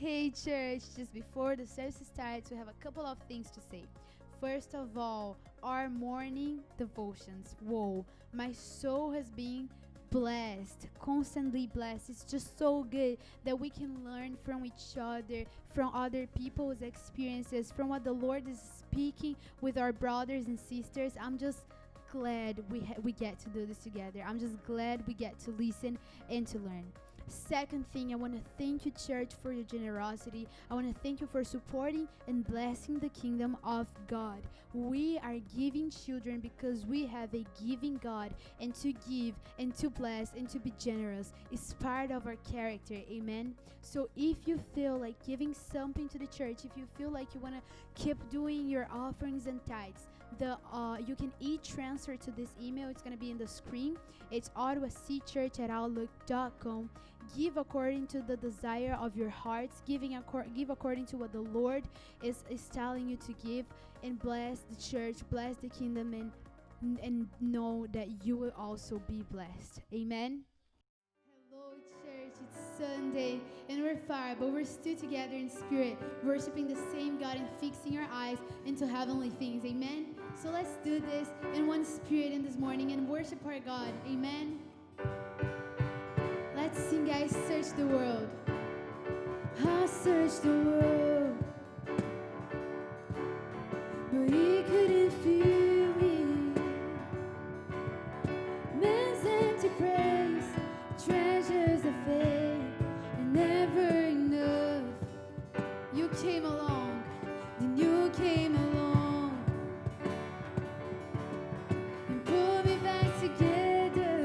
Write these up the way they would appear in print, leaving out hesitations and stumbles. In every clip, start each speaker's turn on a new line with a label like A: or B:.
A: Hey church, just before the service starts, we have a couple of things to say. First of all, our morning devotions. Whoa, my soul has been blessed, constantly blessed. It's just so good that we can learn from each other, from other people's experiences, from what the Lord is speaking with our brothers and sisters. I'm just glad we get to do this together. I'm just glad we get to listen and to learn. Second thing, I want to thank you, church, for your generosity. I want to thank you for supporting and blessing the kingdom of God. We are giving children because we have a giving God, and to give and to bless and to be generous is part of our character. Amen. So if you feel like giving something to the church, if you feel like you want to keep doing your offerings and tithes, you can e-transfer to this email. It's going to be in the screen. It's ottawacchurch@outlook.com. Give according to the desire of your hearts. Give according to what the Lord is telling you to give, and bless the church, bless the kingdom, and know that you will also be blessed. Amen. Hello, church. It's Sunday, and we're far, but we're still together in spirit, worshiping the same God and fixing our eyes into heavenly things. Amen. So let's do this in one spirit in this morning and worship our God. Amen. Let's sing, guys. Search the world. I searched the world, but He couldn't feel me. Man's empty praise, treasures of faith, and never enough. You came along, then you came along, and pulled me back together.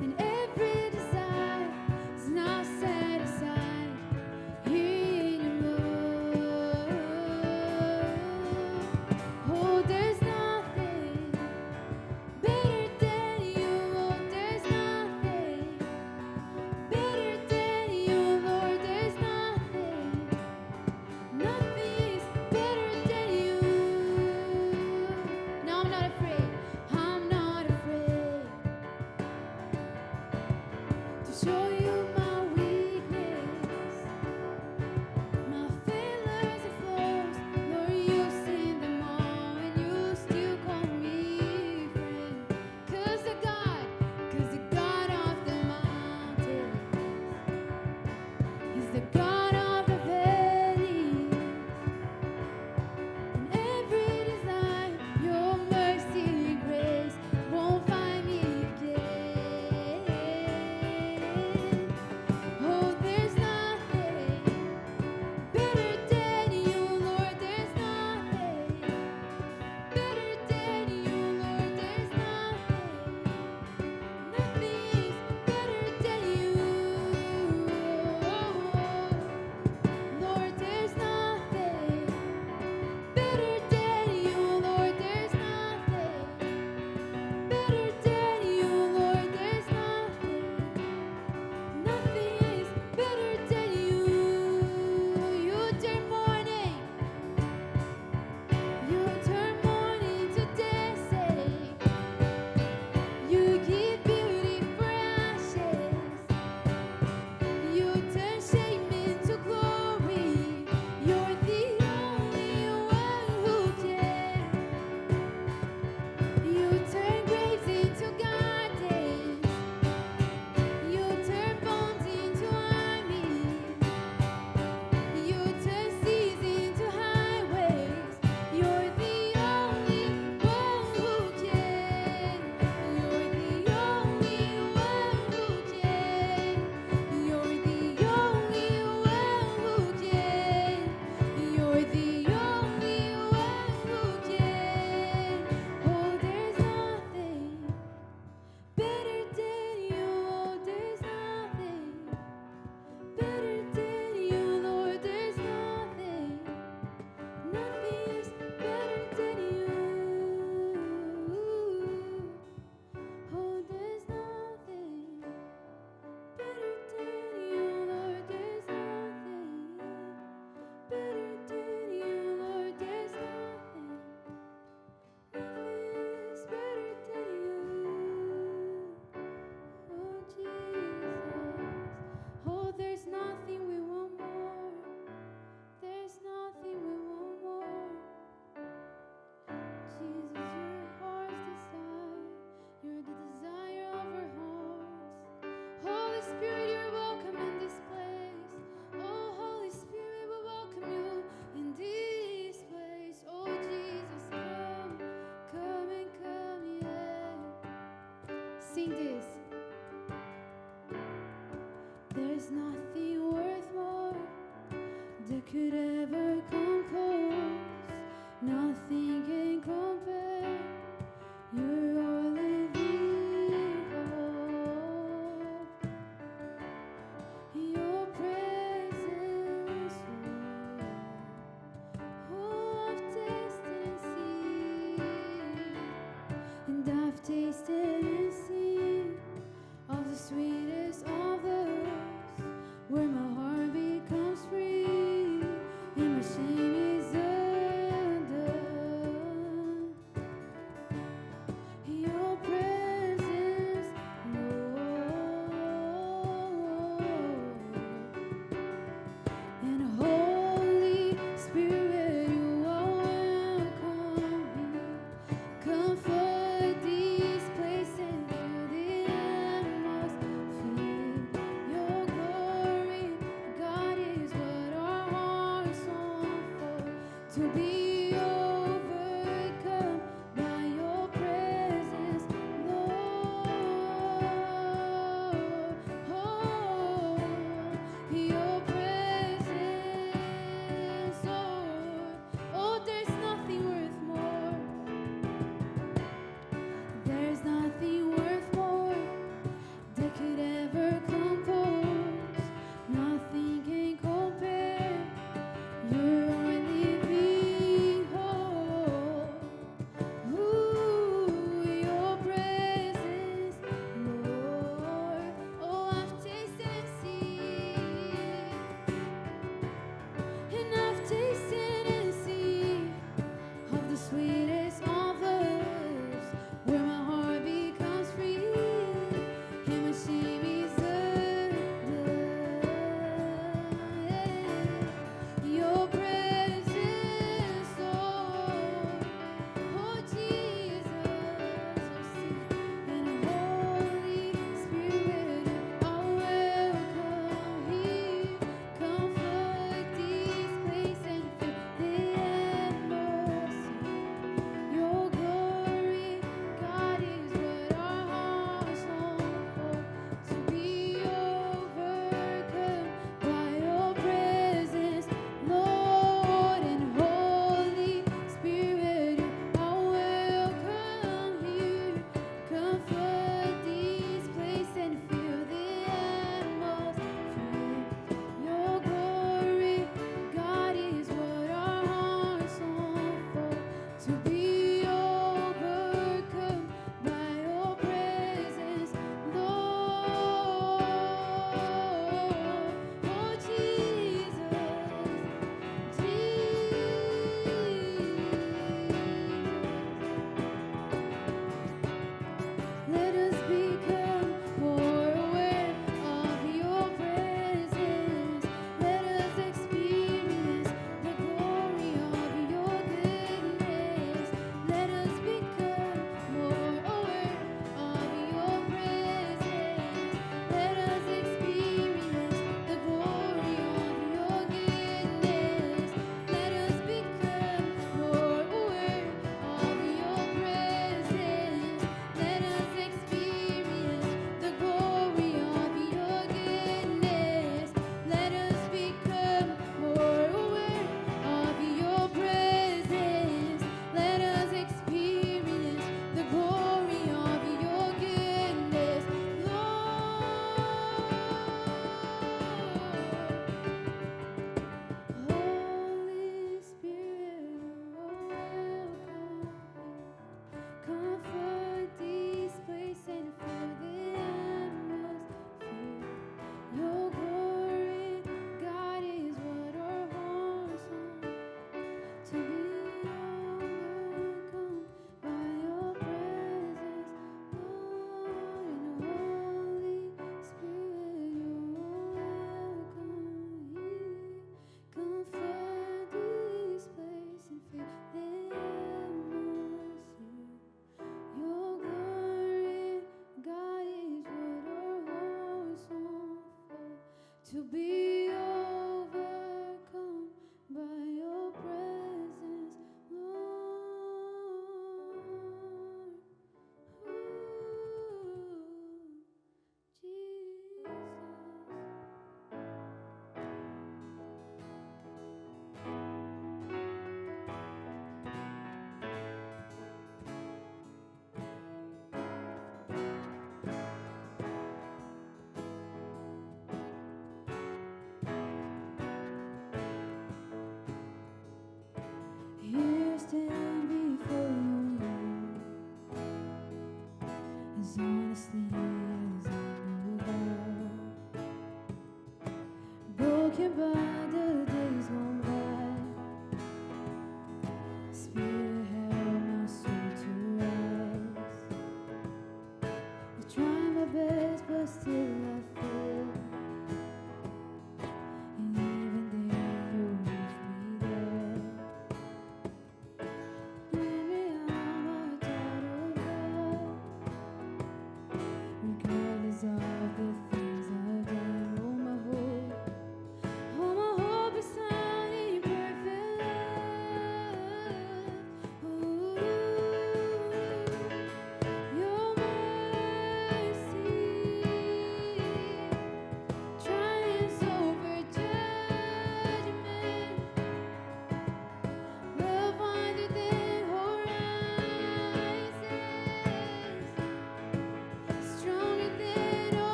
A: And every desire is now set aside. there's nothing worth more that could ever come close. Nothing can compare. You're our living hope. Your presence, Lord. Oh, I've tasted and seen, and I've tasted and seen of the sweetest of loves, where my heart becomes free and my shame is undone. Your presence, Lord, and Holy Spirit, you are welcome here. Comfort this place and fill the atmosphere. Your glory, God, is what our hearts long for. To be overcome by your presence, Lord. Oh, your presence, Lord. Oh, there's nothing worth more. There's nothing worth more that could ever come close. Nothing can compare. You're our living hope. Ooh, your presence, Lord. Oh, I've tasted and seen, and I've tasted and seen of the sweetest of loves, where my heart becomes free and my shame is undone. Your presence, Lord. Oh, Jesus, and Holy Spirit, are welcome here. Comfort this place and fill the atmosphere. Your glory, God, is what our hearts long for. To be overcome by your presence, Lord, and Holy Spirit, you are welcome here. Comfort this place and fill the atmosphere. Your glory, God, is what our hearts long for. To be overcome by your presence, Lord. Oh, Jesus, let us become more aware of your presence. Let us experience the glory of your goodness. Let us become more aware of your presence. Let us experience the glory of your goodness. Let us become more aware of your presence. Let us experience the glory of your goodness. Let us become more aware of your presence. Let us experience the glory of your goodness, Lord. Holy Spirit, you are welcome. Comfort this place and fill the atmosphere. Your glory, God, is what our hearts long. To be overcome by your presence, Lord, and Holy Spirit, you are welcome here. Comfort this place and fill the atmosphere. Your glory, God, is what our hearts long for. To be overcome by your presence, Lord. Ooh, Jesus.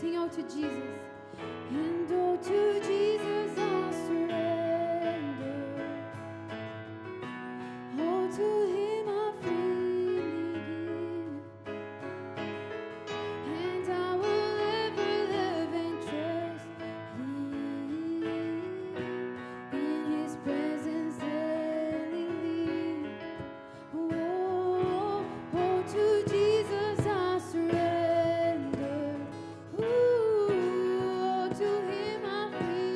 A: Sing out to Jesus. And oh, to Jesus I surrender. Oh, to Him I freely give. And I will ever love and trust Him. In His presence daily live. Oh, oh, to Jesus I surrender. Ooh, to Him I freely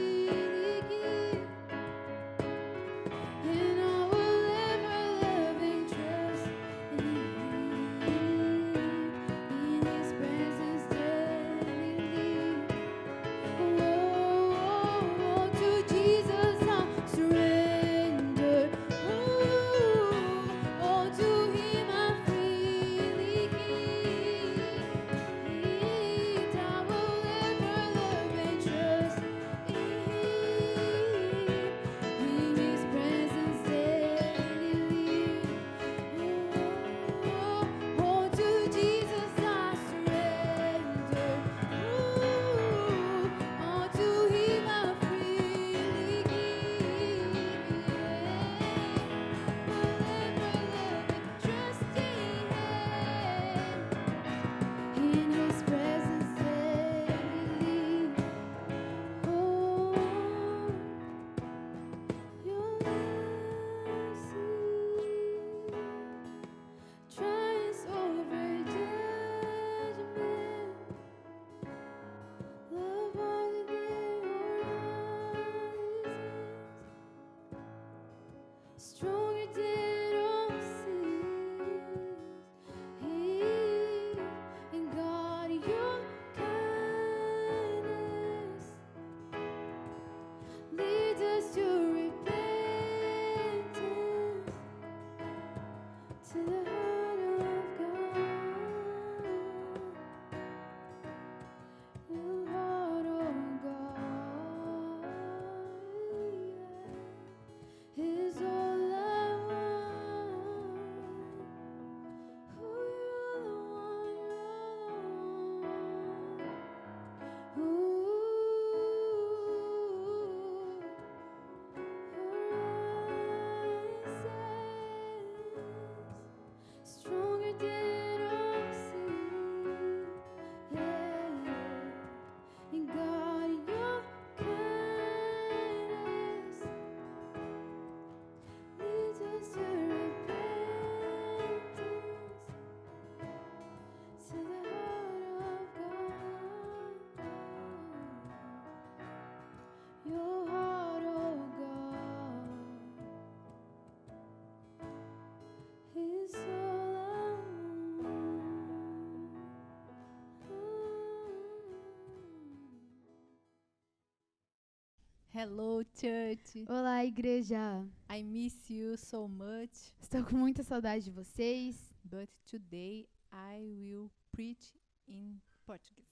B: Hello, church.
A: Olá, igreja.
B: I miss you so much,
A: Estou com muita saudade de vocês,
B: but today I will preach in Portuguese.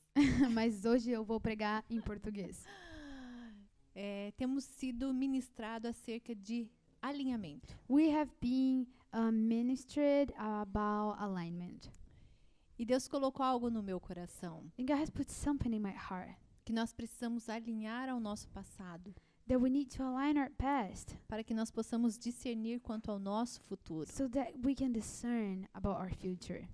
A: mas hoje eu vou pregar em português.
B: Temos sido ministrado acerca de alinhamento.
A: We have been ministered about alignment.
B: E Deus colocou algo no meu coração,
A: And God has put something in my heart
B: que nós precisamos alinhar ao nosso passado,
A: that we need to align our past
B: para que nós possamos discernir quanto ao nosso futuro.
A: so that we can discern about our future.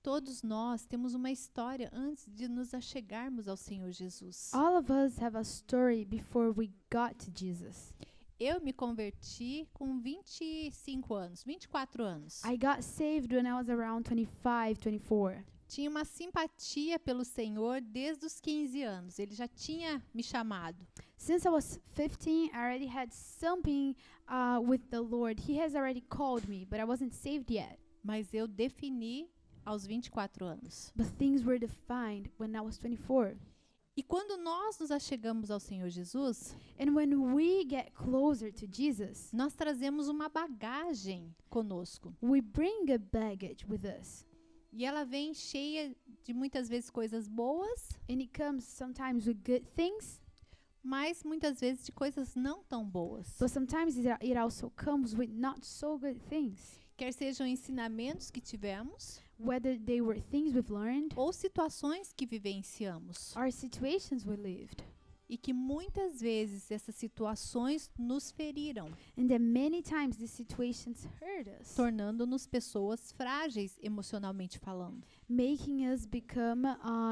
B: Todos nós temos uma história antes de nos achegarmos ao Senhor Jesus.
A: All of us have a story before we got to Jesus.
B: Eu me converti com 25 anos, 24 anos.
A: I got saved when I was around 25, 24.
B: Tinha uma simpatia pelo Senhor desde os 15 anos. Ele já tinha me chamado.
A: Since I was 15, I already had something with the Lord. He has already called me, but I wasn't saved yet.
B: Mas eu defini aos 24 anos.
A: But things were defined when I was 24.
B: E quando nós nos achegamos ao Senhor Jesus,
A: And when we get closer to Jesus,
B: nós trazemos uma bagagem conosco.
A: we bring a baggage with us.
B: E ela vem cheia de muitas vezes coisas boas,
A: And it comes sometimes with good things,
B: mas muitas vezes de coisas não tão boas.
A: but sometimes it also comes with not so good things.
B: Quer sejam ensinamentos que tivemos
A: Whether they were things we've learned
B: ou situações que vivenciamos.
A: or situations we lived.
B: E que muitas vezes essas situações nos feriram,
A: And that many times these situations hurt us,
B: tornando-nos pessoas frágeis emocionalmente falando.
A: making us become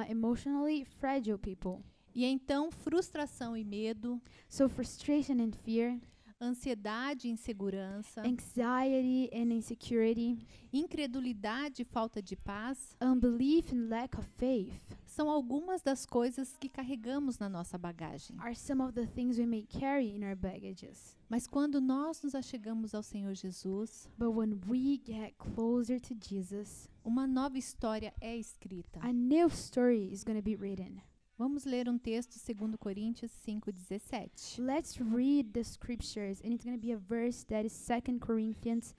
A: emotionally fragile people.
B: E então frustração e medo,
A: So frustration and fear,
B: ansiedade e insegurança,
A: anxiety and insecurity,
B: incredulidade e falta de paz
A: unbelief and lack of faith
B: são algumas das coisas que carregamos na nossa bagagem.
A: are some of the things we may carry in our baggages.
B: Mas quando nós nos achegamos ao Senhor Jesus,
A: But when we get closer to Jesus,
B: uma nova história é escrita.
A: a new story is going to be written.
B: Vamos ler um texto, 2 Coríntios 5:17.
A: Let's read the scriptures, and it's going to be a verse that is 2 Corinthians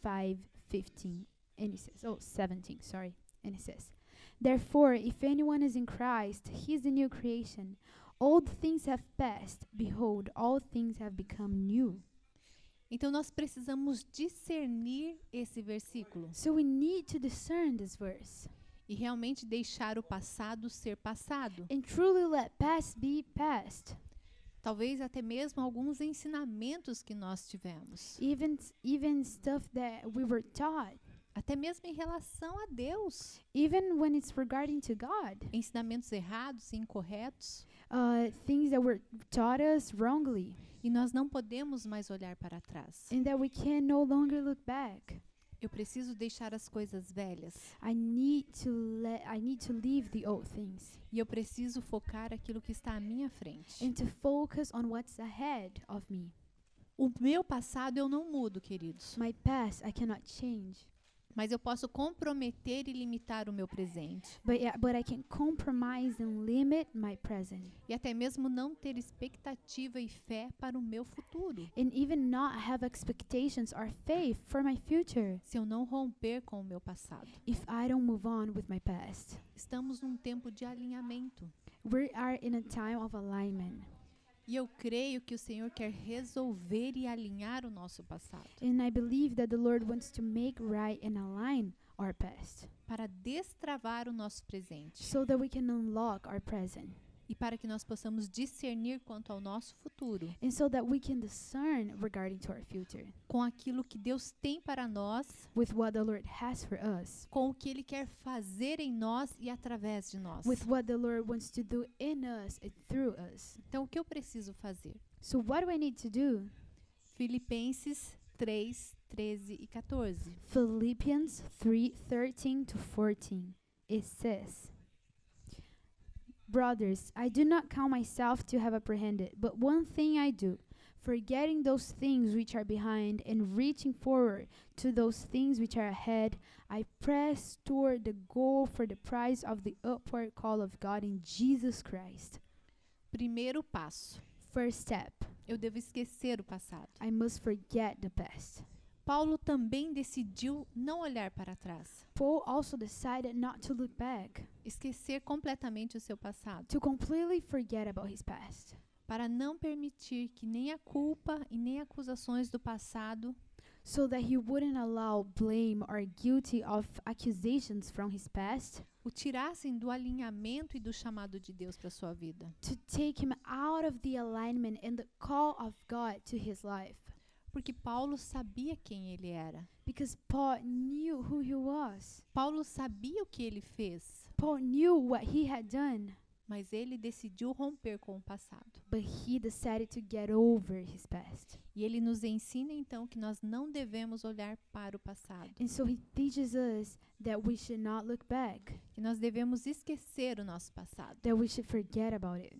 A: 5:15. And it says, 17, sorry. And it says, "Therefore, if anyone is in Christ, he is a new creation. Old things have passed. Behold, all things have become new."
B: Então nós precisamos discernir esse versículo
A: So we need to discern this verse
B: e realmente deixar o passado ser passado.
A: and truly let past be past.
B: Talvez até mesmo alguns ensinamentos que nós tivemos,
A: Even stuff that we were taught,
B: até mesmo em relação a Deus,
A: even when it's regarding to God,
B: ensinamentos errados e incorretos,
A: things that were taught us wrongly,
B: e nós não podemos mais olhar para trás.
A: and that we can no longer look back.
B: Eu preciso deixar as coisas velhas
A: I need to leave the old things
B: e eu preciso focar aquilo que está à minha frente.
A: and to focus on what's ahead of me.
B: O meu passado eu não mudo, queridos,
A: My past I cannot change,
B: mas eu posso comprometer e limitar o meu presente.
A: but I can compromise and limit my present,
B: E até mesmo não ter expectativa e fé para o meu futuro,
A: and even not have expectations or faith for my future
B: se eu não romper com o meu passado.
A: if I don't move on with my past.
B: Estamos num tempo de alinhamento.
A: We are in a time of alignment,
B: E eu creio que o Senhor quer resolver e alinhar o nosso passado,
A: and I believe that the Lord wants to make right and align our past
B: para destravar o nosso presente
A: so that we can unlock our present,
B: e para que nós possamos discernir quanto ao nosso futuro
A: and so that we can discern regarding to our future
B: com aquilo que Deus tem para nós,
A: with what the Lord has for us,
B: com o que Ele quer fazer em nós e através de nós.
A: with what the Lord wants to do in us and through us.
B: Então, o que eu preciso fazer?
A: So what do I need to do?
B: Filipenses 3, 13 e 14.
A: Philippians 3:13 to 14. It says, "Brothers, I do not count myself to have apprehended, but one thing I do, forgetting those things which are behind and reaching forward to those things which are ahead, I press toward the goal for the prize of the upward call of God in Jesus Christ."
B: Primeiro passo.
A: First step.
B: Eu devo esquecer o passado.
A: I must forget the past.
B: Paulo também decidiu não olhar para trás,
A: Paul also decided not to look back,
B: esquecer completamente o seu passado,
A: to completely forget about his past,
B: para não permitir que nem a culpa e nem acusações do passado
A: so that he wouldn't allow blame or guilty of accusations from his past
B: o tirassem do alinhamento e do chamado de Deus para sua vida.
A: to take him out of the alignment and the call of God to his life.
B: Porque Paulo sabia quem ele era.
A: Because Paul knew who he was.
B: Paulo sabia o que ele fez,
A: Paul knew what he had done,
B: mas ele decidiu romper com o passado.
A: but he decided to get over his past.
B: E ele nos ensina então que nós não devemos olhar para o passado,
A: And so he teaches us that we should not look back,
B: que nós devemos esquecer o nosso passado.
A: that we should forget about it.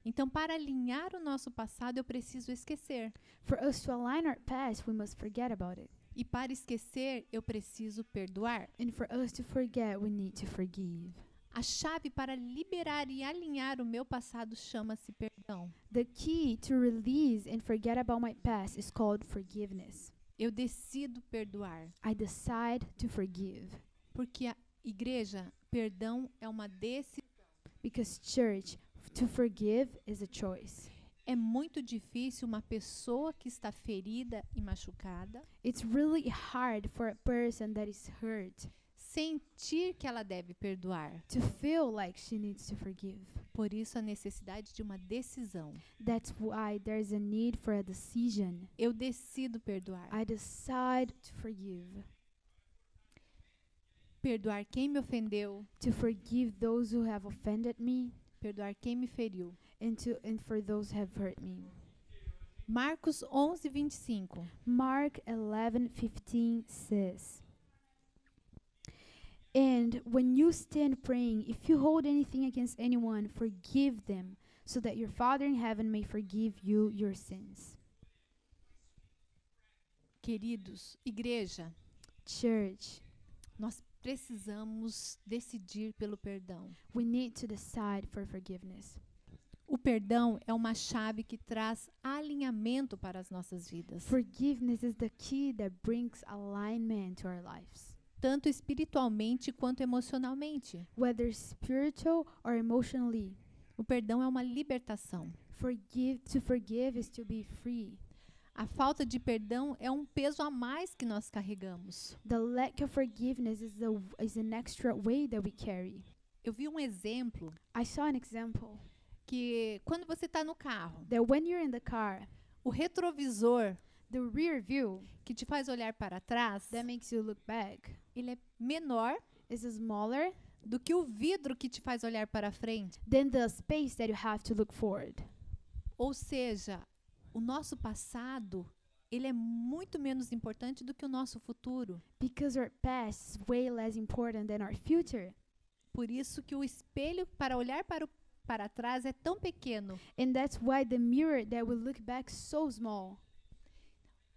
B: Então, para alinhar o nosso passado, eu preciso esquecer.
A: For us to align our past, we must forget about it.
B: E para esquecer, eu preciso perdoar.
A: And for us to forget, we need to forgive.
B: A chave para liberar e alinhar o meu passado chama-se perdão.
A: The key to release and forget about my past is called forgiveness.
B: Eu decido perdoar.
A: I decide to forgive.
B: Porque a igreja, perdão é uma decisão.
A: Because church, to forgive is a choice.
B: É muito difícil uma pessoa que está ferida e machucada
A: It's really hard for a person that is hurt
B: sentir que ela deve perdoar.
A: to feel like she needs to forgive.
B: Por isso a necessidade de uma decisão.
A: That's why there's a need for a decision.
B: Eu decido perdoar.
A: I decide to forgive.
B: Perdoar quem me ofendeu,
A: To forgive those who have offended me
B: perdoar quem me feriu.
A: and for those who have hurt me.
B: Marcos 11:25.
A: Mark 11:15 says, "And when you stand praying, if you hold anything against anyone, forgive them, so that your Father in heaven may forgive you your sins."
B: Queridos, igreja,
A: Church,
B: nós precisamos decidir pelo perdão.
A: we need to decide for forgiveness.
B: O perdão é uma chave que traz alinhamento para as nossas vidas,
A: Forgiveness is the key that brings alignment to our lives,
B: tanto espiritualmente quanto emocionalmente.
A: whether spiritual or emotionally.
B: O perdão é uma libertação.
A: To forgive is to be free.
B: A falta de perdão é um peso a mais que nós carregamos.
A: The lack of forgiveness is an extra weight that we carry.
B: Eu vi um exemplo
A: I saw an example
B: que quando você está no carro,
A: that when you're in the car,
B: o retrovisor
A: the rear view
B: que te faz olhar para trás,
A: that makes you look back
B: ele é menor
A: is smaller
B: do que o vidro que te faz olhar para frente.
A: than the space that you have to look forward.
B: Ou seja, o nosso passado, ele é muito menos importante do que o nosso futuro.
A: Because our past is way less important than our future.
B: Por isso que o espelho para olhar para trás é tão pequeno.
A: And that's why the mirror that we look back is so small.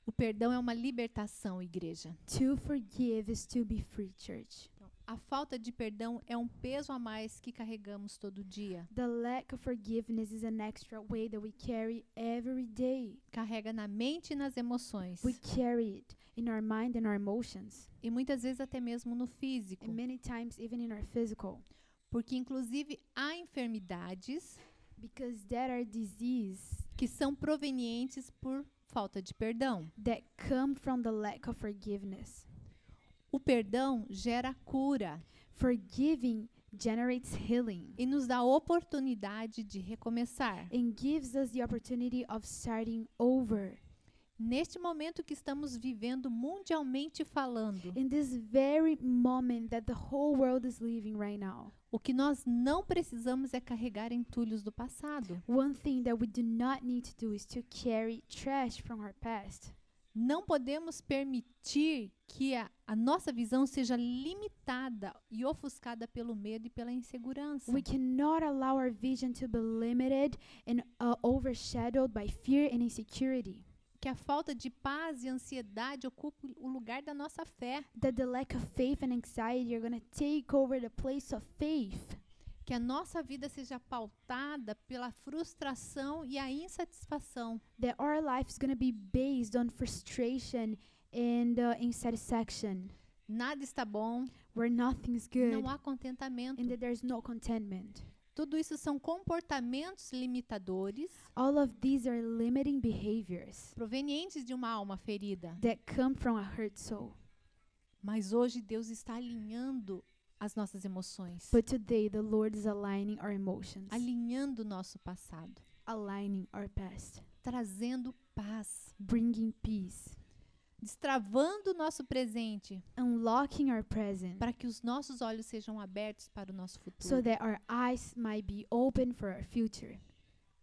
B: O perdão é uma libertação, igreja.
A: To forgive is to be free, church.
B: A falta de perdão é um peso a mais que carregamos todo dia.
A: The lack of forgiveness is an extra weight that we carry every day.
B: Carrega na mente e nas emoções.
A: We carry it in our mind and our emotions,
B: E muitas vezes até mesmo no físico.
A: and many times even in our physical.
B: Porque inclusive há enfermidades
A: Because there are diseases
B: que são provenientes por falta de perdão.
A: that come from the lack of forgiveness.
B: O perdão gera cura
A: Forgiving generates healing
B: e nos dá a oportunidade de recomeçar.
A: and gives us the opportunity of starting over.
B: Neste momento que estamos vivendo mundialmente falando,
A: In this very moment that the whole world is living right now,
B: o que nós não precisamos é carregar entulhos do passado.
A: one thing that we do not need to do is to carry trash from our past.
B: Não podemos permitir que a nossa visão seja limitada e ofuscada pelo medo e pela insegurança.
A: We cannot allow our vision to be limited and overshadowed by fear and insecurity.
B: Que a falta de paz e ansiedade ocupe o lugar da nossa fé.
A: That the lack of faith and anxiety are going to take over the place of faith.
B: que a nossa vida seja pautada pela frustração e a insatisfação.
A: That our life is going to be based on frustration and insatisfaction,
B: Nada está bom,
A: where nothing's good
B: não há contentamento.
A: and that there's no contentment.
B: Tudo isso são comportamentos limitadores
A: All of these are limiting behaviors
B: provenientes de uma alma ferida.
A: that come from a hurt soul.
B: Mas hoje Deus está alinhando as nossas emoções,
A: But today, the Lord is aligning our emotions,
B: alinhando o nosso passado,
A: aligning our past,
B: trazendo paz,
A: bringing peace,
B: destravando o nosso presente
A: unlocking our present
B: para que os nossos olhos sejam abertos para o nosso
A: so
B: futuro.
A: that our eyes might be open for our future.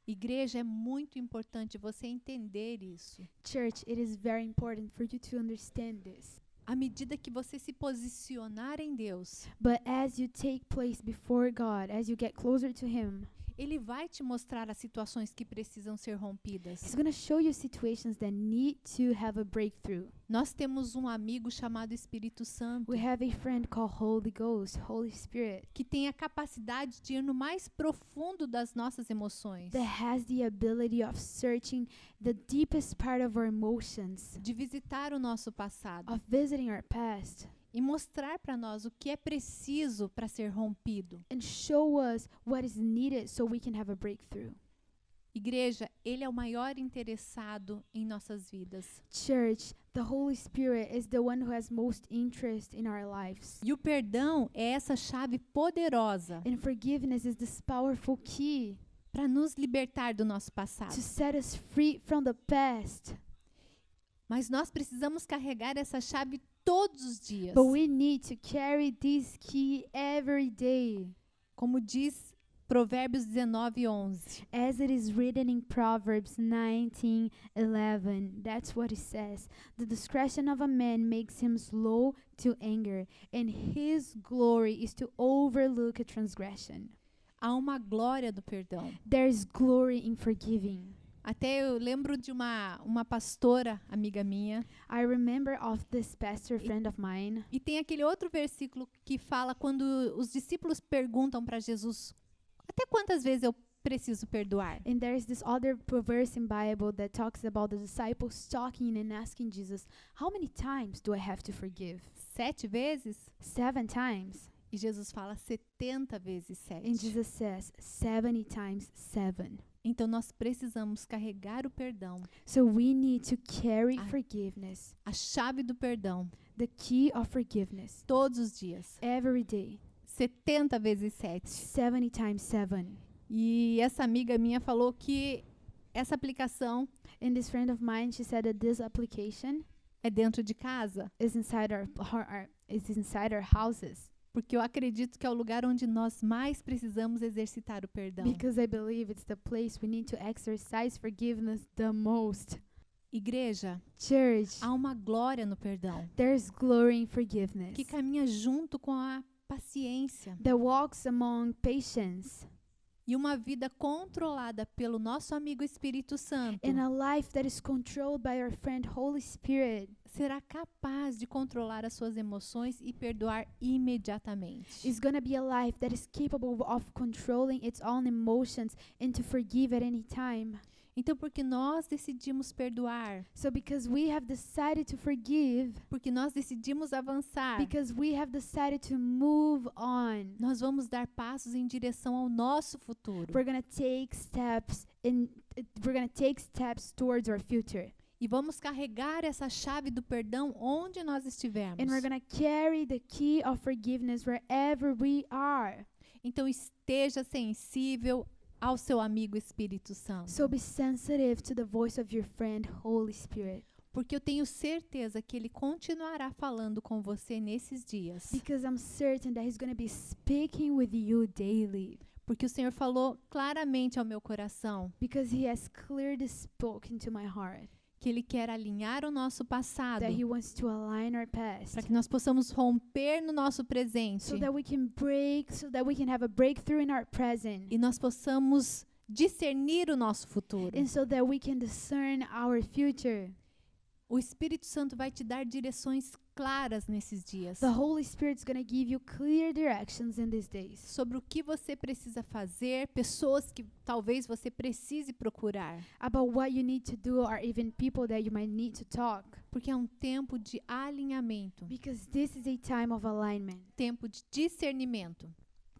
B: Igreja, é muito importante você entender isso.
A: Church, it is very important for you to understand this.
B: À medida que você se posicionar em Deus,
A: But as you take place before God, as you get closer to Him,
B: Ele vai te mostrar as situações que precisam ser rompidas.
A: He's going to show you situations that need to have a breakthrough.
B: Nós temos um amigo chamado Espírito Santo,
A: We have a friend called Holy Ghost, Holy Spirit,
B: que tem a capacidade de ir no mais profundo das nossas emoções,
A: that has the ability of searching the deepest part of our emotions,
B: de visitar o nosso passado
A: of visiting our past,
B: e mostrar para nós o que é preciso para ser rompido.
A: and show us what is needed so we can have a breakthrough.
B: Igreja, Ele é o maior interessado em nossas vidas.
A: Church, the Holy Spirit is the one who has most interest in our lives.
B: E o perdão é essa chave poderosa
A: And forgiveness is this powerful key
B: para nos libertar do nosso passado.
A: to set us free from the past.
B: Mas nós precisamos carregar essa chave todos os dias.
A: But we need to carry this key every day.
B: Como diz Provérbios 19:11.
A: As it is written in Proverbs 19:11, that's what it says. The discretion of a man makes him slow to anger, and his glory is to overlook a transgression.
B: Há uma glória do perdão.
A: There is glory in forgiving.
B: Até eu lembro de uma pastora, amiga minha,
A: I remember of this pastor friend of mine,
B: e tem aquele outro versículo que fala quando os discípulos perguntam para Jesus: até quantas vezes eu preciso perdoar?
A: and there is this other verse in Bible that talks about the disciples talking and asking Jesus, how many times do I have to forgive?
B: 7 vezes?
A: 7 times.
B: E Jesus fala 70 vezes 7.
A: And Jesus says 70 times 7.
B: Então nós precisamos carregar o perdão,
A: So we need to carry
B: Ah.
A: forgiveness,
B: a chave do perdão,
A: the key of forgiveness,
B: todos os dias.
A: every day,
B: 70 vezes 7.
A: 70 times 7.
B: E essa amiga minha falou que essa aplicação
A: And this friend of mine, she said that this application
B: é dentro de casa,
A: is inside our houses,
B: porque eu acredito que é o lugar onde nós mais precisamos exercitar o perdão.
A: because I believe it's the place we need to exercise forgiveness the most.
B: Igreja,
A: Church,
B: há uma glória no perdão
A: there's glory in forgiveness
B: que caminha junto com a paciência
A: that walks among patience,
B: e uma vida controlada pelo nosso amigo Espírito Santo
A: and a life that is controlled by our friend Holy Spirit
B: será capaz de controlar as suas emoções e perdoar imediatamente.
A: is going to be a life that is capable of controlling its own emotions and to forgive at any time.
B: Então, porque nós decidimos perdoar,
A: So because we have decided to forgive,
B: porque nós decidimos avançar,
A: because we have decided to move on,
B: nós vamos dar passos em direção ao nosso futuro.
A: we're going to take steps towards our future.
B: E vamos carregar essa chave do perdão onde nós estivermos.
A: And we're going to carry the key of forgiveness wherever we are.
B: Então, esteja sensível ao seu amigo Espírito Santo.
A: So be sensitive to the voice of your friend, Holy Spirit.
B: Porque eu tenho certeza que Ele continuará falando com você nesses dias.
A: Because I'm certain that He's going to be speaking with you daily.
B: Porque o Senhor falou claramente ao meu coração
A: Because He has clearly spoken to my heart.
B: que Ele quer alinhar o nosso passado
A: That He wants to align our past.
B: para que nós possamos romper no nosso presente
A: So that we can have a breakthrough in our present.
B: e nós possamos discernir o nosso futuro.
A: And so that we can discern our future.
B: O Espírito Santo vai te dar direções claras nesses dias.
A: The Holy Spirit's going to give you clear directions in these days
B: Sobre o que você precisa fazer, pessoas que talvez você precise procurar.
A: about what you need to do or even people that you might need to talk.
B: Porque é um tempo de alinhamento,
A: Because this is a time of alignment,
B: tempo de discernimento.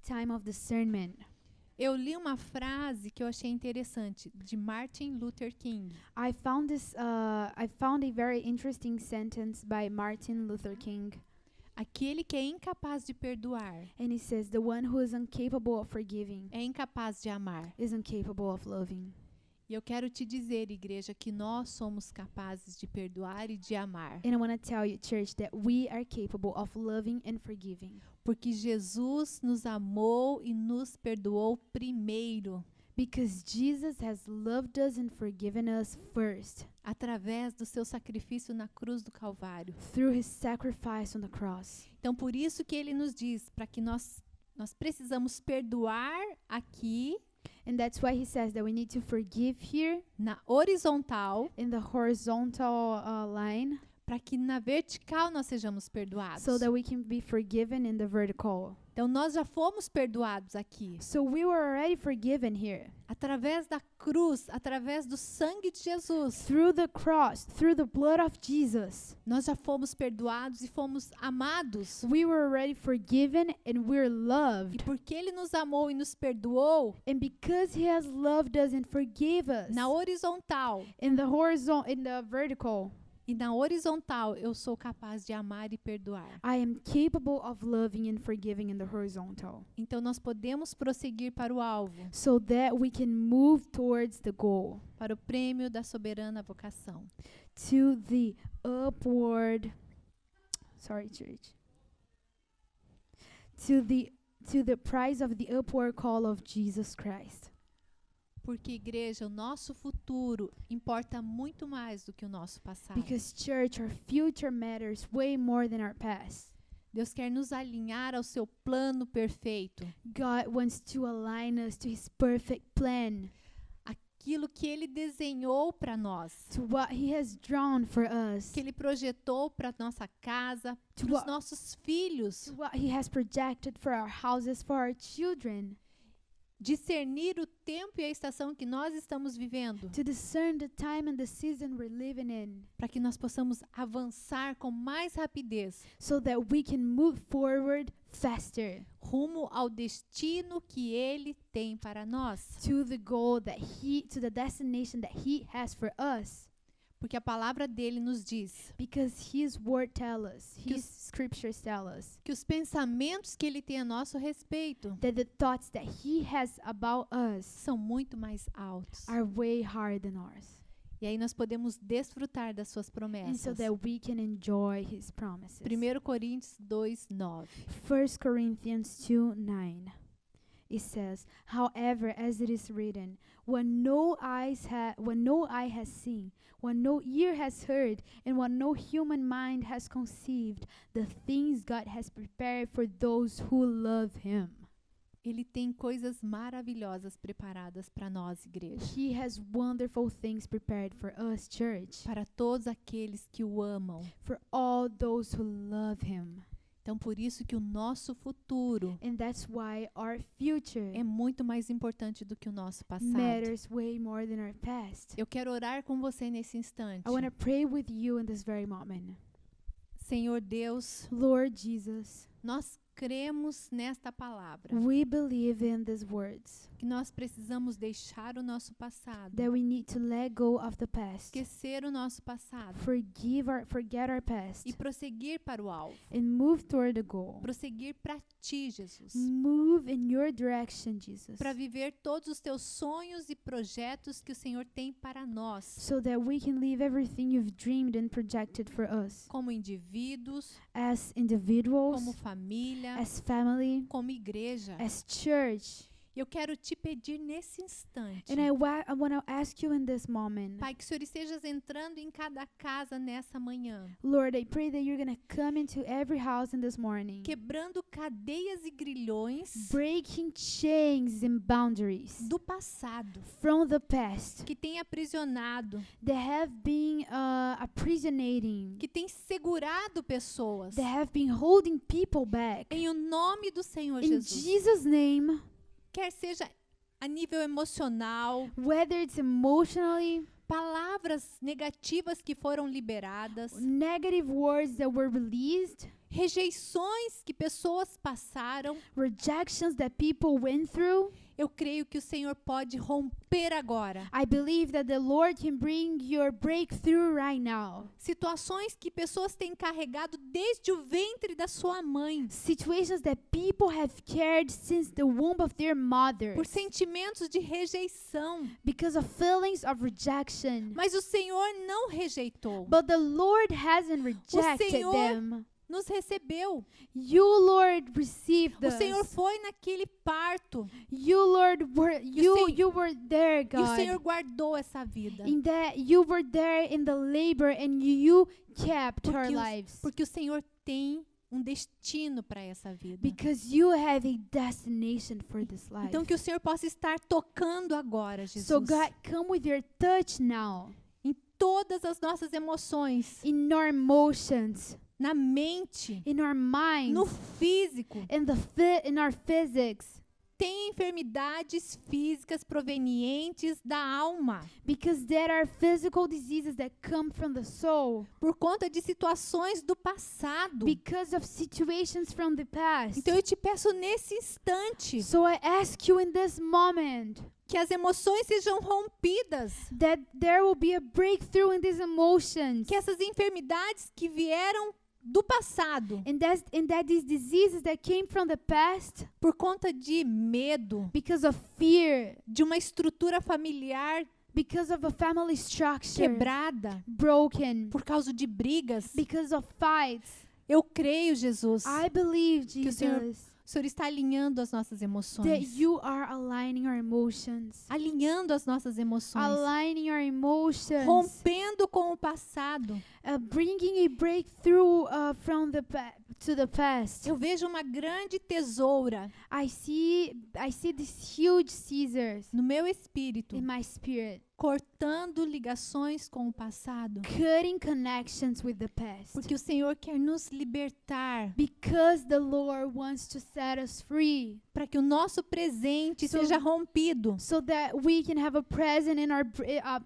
A: time of discernment.
B: Eu li uma frase que eu achei interessante, de Martin Luther King.
A: I found a very interesting sentence by Martin Luther King.
B: Aquele que é incapaz de perdoar
A: And he says, the one who is incapable of forgiving
B: é incapaz de amar.
A: is incapable of loving.
B: E eu quero te dizer, igreja, que nós somos capazes de perdoar e de amar.
A: And I want to tell you, church, that we are capable of loving and forgiving.
B: Porque Jesus nos amou e nos perdoou primeiro,
A: Because Jesus has loved us and forgiven us first
B: através do seu sacrifício na cruz do Calvário.
A: through his sacrifice on the cross.
B: Então, por isso que ele nos diz, para que nós precisamos perdoar aqui,
A: And that's why he says that we need to forgive here
B: na horizontal,
A: in the horizontal line
B: para que na vertical nós sejamos perdoados.
A: so that we can be forgiven in the vertical.
B: Então, nós já fomos perdoados aqui,
A: So we were already forgiven here
B: através da cruz, através do sangue de Jesus.
A: through the cross, through the blood of Jesus.
B: Nós já fomos perdoados e fomos amados.
A: We were already forgiven and we're
B: E
A: loved.
B: porque ele nos amou e nos perdoou,
A: And because he has loved us and forgave us
B: na horizontal,
A: in the vertical,
B: e na horizontal eu sou capaz de amar e perdoar.
A: I am capable of loving and forgiving in the horizontal.
B: Então nós podemos prosseguir para o alvo,
A: So that we can move towards the goal,
B: para o prêmio da soberana vocação.
A: to the upward, church, to the prize of the upward call of Jesus Christ.
B: Porque, igreja, o nosso futuro importa muito mais do que o nosso passado.
A: Because church, our future matters way more than our past.
B: Deus quer nos alinhar ao seu plano perfeito.
A: God wants to align us to his perfect plan,
B: Aquilo que ele desenhou para nós,
A: to what he has drawn for us,
B: que ele projetou para nossa casa,
A: To
B: para os
A: what-
B: nossos filhos.
A: to what he has projected for our houses, for our children,
B: Discernir o tempo e a estação que nós estamos vivendo,
A: to discern the time and the season we're living in,
B: para que nós possamos avançar com mais rapidez
A: so that we can move forward faster
B: rumo ao destino que ele tem para nós.
A: to the goal to the destination that he has for us.
B: Porque a palavra dele nos diz
A: Because his word tells us,
B: Que
A: his scriptures tell us,
B: que os pensamentos que ele tem a nosso respeito
A: that the thoughts that he has about us
B: são muito mais altos.
A: are way higher than ours.
B: E aí nós podemos desfrutar das suas
A: And so
B: promessas.
A: that we can enjoy his promises.
B: 1 Coríntios 2:9.
A: 1 Corinthians 2:9. It says, however, as it is written, what no eye has seen, what no ear has heard, and what no human mind has conceived, the things God has prepared for those who love him.
B: Ele tem coisas maravilhosas preparadas para nós, igreja.
A: He has wonderful things prepared for us, church,
B: Para todos aqueles que o amam.
A: for all those who love him.
B: Então, por isso que o nosso futuro
A: And that's why our future
B: é muito mais importante do que o nosso passado.
A: matters way more than our past.
B: Eu quero orar com você nesse instante.
A: I want to pray with you in this very moment.
B: Senhor Deus,
A: Lord Jesus,
B: nós cremos nesta palavra,
A: we believe in these words,
B: que nós precisamos deixar o nosso passado,
A: that we need to let go of the past,
B: esquecer o nosso passado
A: forget our past,
B: e prosseguir para o alvo,
A: and move toward the goal.
B: prosseguir para ti, Jesus,
A: Move in your direction, Jesus,
B: para viver todos os teus sonhos e projetos que o Senhor tem para nós,
A: so that we can live everything you've dreamed and projected for us,
B: como indivíduos,
A: as individuals,
B: como família,
A: as family,
B: como igreja.
A: as church.
B: Eu quero te pedir nesse instante,
A: And I want to ask you in this moment,
B: Pai, que o Senhor esteja entrando em cada casa nessa manhã,
A: Lord, I pray that you're going to come into every house in this morning,
B: quebrando cadeias e grilhões
A: breaking chains and boundaries
B: do passado
A: from the past
B: que tem aprisionado,
A: that have been aprisionating,
B: que tem segurado pessoas.
A: that have been holding people back.
B: Em o nome do Senhor
A: In
B: Jesus,
A: Jesus' name,
B: quer seja a nível emocional,
A: whether it's emotionally,
B: palavras negativas que foram liberadas,
A: negative words that were released,
B: rejeições que pessoas passaram,
A: rejections that people went through,
B: eu creio que o Senhor pode romper agora.
A: I believe that the Lord can bring your breakthrough right now.
B: Situações que pessoas têm carregado desde o ventre da sua mãe,
A: Situations that people have carried since the womb of their mothers
B: por sentimentos de rejeição.
A: because of feelings of rejection.
B: Mas o Senhor não rejeitou,
A: But the Lord hasn't rejected
B: Senhor
A: them.
B: nos recebeu.
A: You, Lord, received
B: O Senhor
A: us.
B: foi naquele parto
A: You, Lord, were you were there,
B: e o Senhor
A: God.
B: guardou essa vida.
A: In that you were there in the labor and you kept our lives
B: Porque o Senhor tem um destino para essa vida.
A: because you have a destination for this life.
B: Então que o Senhor possa estar tocando agora, Jesus,
A: So God, come with your touch now
B: em todas as nossas emoções,
A: in our emotions,
B: na mente,
A: in our minds,
B: no físico.
A: in our physics,
B: Tem enfermidades físicas provenientes da alma,
A: because there are physical diseases that come from the soul
B: por conta de situações do passado.
A: because of situations from the past.
B: Então eu te peço nesse instante
A: So I ask you in this moment
B: que as emoções sejam rompidas,
A: that there will be a breakthrough in these emotions,
B: que essas enfermidades que vieram do passado,
A: and that these diseases that came from the past
B: por conta de medo,
A: because of fear,
B: de uma estrutura familiar
A: because of a family structure
B: quebrada,
A: broken,
B: por causa de brigas,
A: because of fights.
B: eu creio, Jesus,
A: I believe,
B: o Senhor
A: Jesus,
B: o Senhor está alinhando as nossas
A: that
B: emoções,
A: you are aligning our emotions,
B: alinhando as nossas emoções,
A: aligning our emotions,
B: rompendo com o passado.
A: bringing a breakthrough from to the past.
B: Eu vejo uma grande tesoura
A: I see these huge scissors
B: no meu espírito,
A: in my spirit,
B: cortando ligações com o passado,
A: cutting connections with the past,
B: porque o Senhor quer nos libertar,
A: because the Lord wants to set us free,
B: para que o nosso presente
A: So-
B: seja rompido
A: so that we can have a present in our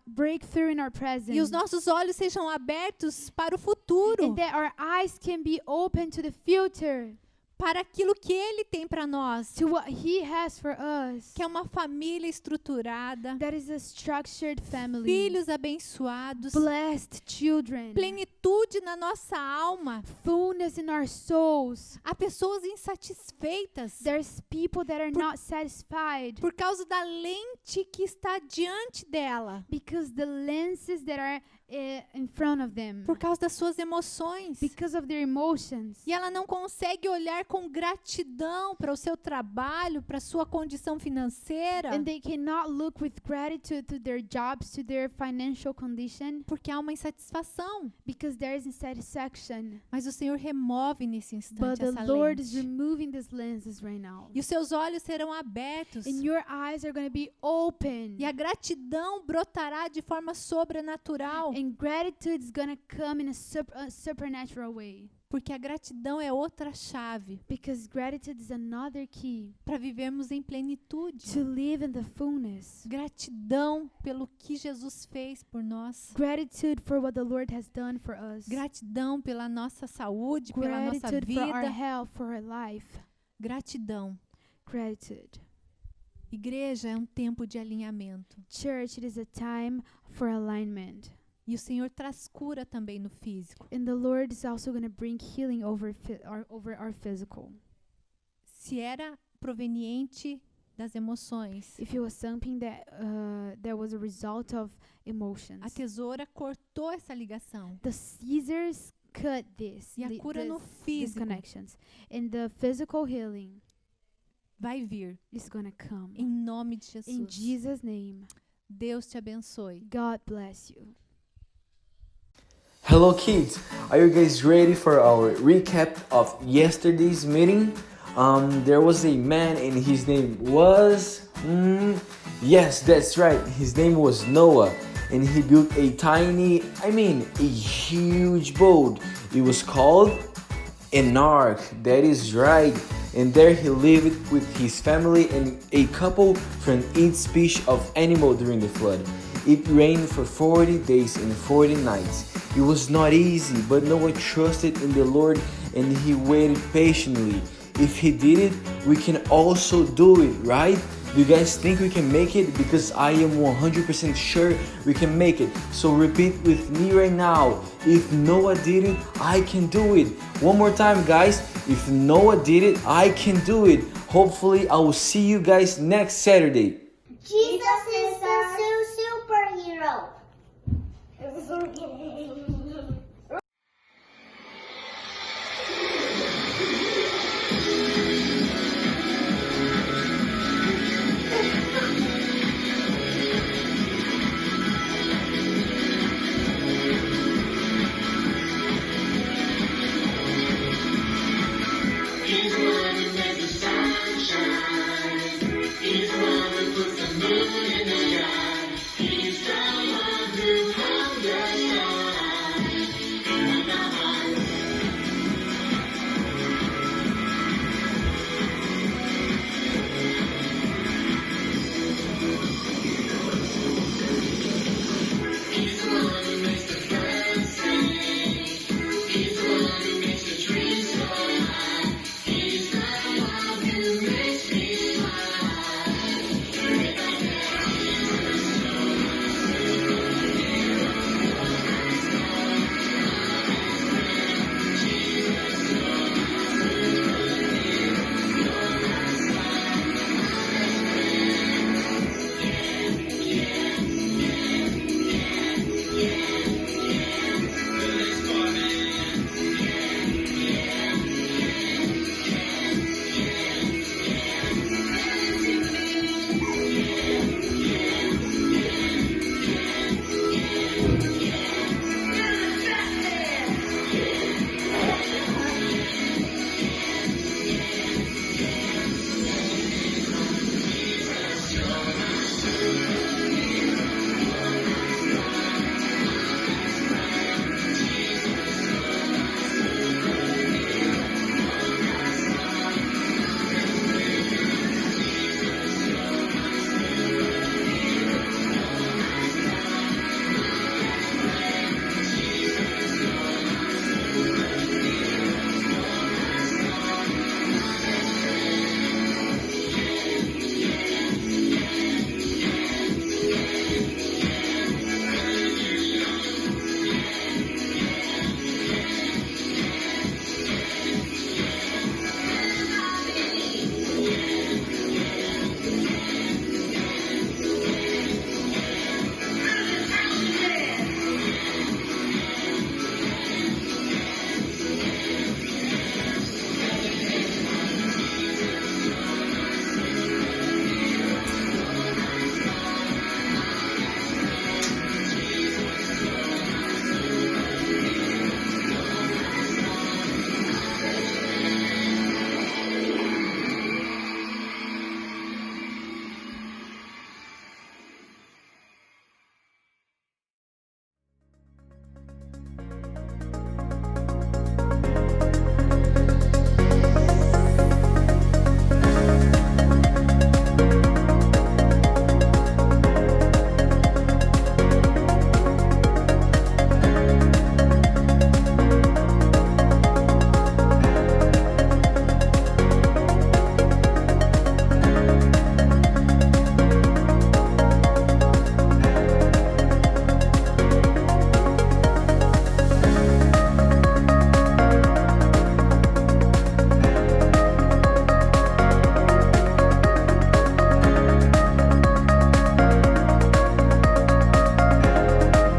A: breakthrough in our present,
B: e os nossos olhos sejam abertos para o futuro,
A: and that our eyes can be open to the future,
B: para aquilo que Ele tem para nós,
A: to what He has for us.
B: que é uma família estruturada,
A: That is a structured family,
B: filhos abençoados,
A: blessed children,
B: plenitude na nossa alma.
A: fullness in our souls.
B: Há pessoas insatisfeitas
A: There's people that are not satisfied
B: por causa da lente que está diante dela,
A: because the lenses that are in front of them,
B: por causa das suas emoções.
A: because of their emotions.
B: E ela não consegue olhar com gratidão para o seu trabalho, para a sua condição financeira,
A: And they cannot look with gratitude to their jobs, to their financial condition,
B: porque há uma insatisfação.
A: because there is insatisfaction.
B: Mas o Senhor remove nesse
A: But
B: instante
A: the
B: essa
A: Lord is
B: lente.
A: removing these lenses right now.
B: E os seus olhos serão abertos.
A: And your eyes are going to be open.
B: E a gratidão brotará de forma sobrenatural.
A: And gratitude is going to come in a supernatural way.
B: Porque a gratidão é outra chave
A: Because gratitude is another key
B: para vivermos em plenitude.
A: to live in the fullness.
B: Gratidão pelo que Jesus fez por nós.
A: Gratitude for what the Lord has done for us.
B: Gratidão pela nossa saúde, pela nossa
A: Gratitude for our
B: vida.
A: health, for our life.
B: Gratidão.
A: Gratitude.
B: Igreja é um tempo de alinhamento.
A: Church, it is a time for alignment.
B: E o Senhor traz cura também no físico.
A: And the Lord is also going to bring healing over our physical.
B: Se era proveniente das emoções,
A: If it was something that was a result of emotions,
B: a tesoura cortou essa ligação.
A: the scissors cut
B: E a cura no
A: these
B: físico
A: connections. And the physical healing
B: vai vir.
A: is gonna come.
B: Em nome de
A: In
B: Jesus.
A: Jesus' name,
B: Deus te abençoe.
A: God bless you.
C: Hello kids, are you guys ready for our recap of yesterday's meeting? There was a man and his name was... yes, that's right, his name was Noah. And he built a huge boat. It was called an ark, that is right. And there he lived with his family and a couple from each species of animal during the flood. It rained for 40 days and 40 nights. It was not easy, but Noah trusted in the Lord and he waited patiently. If he did it, we can also do it, right? Do you guys think we can make it? Because I am 100% sure we can make it. So repeat with me right now. If Noah did it, I can do it. One more time, guys. If Noah did it, I can do it. Hopefully, I will see you guys next Saturday.
D: Jesus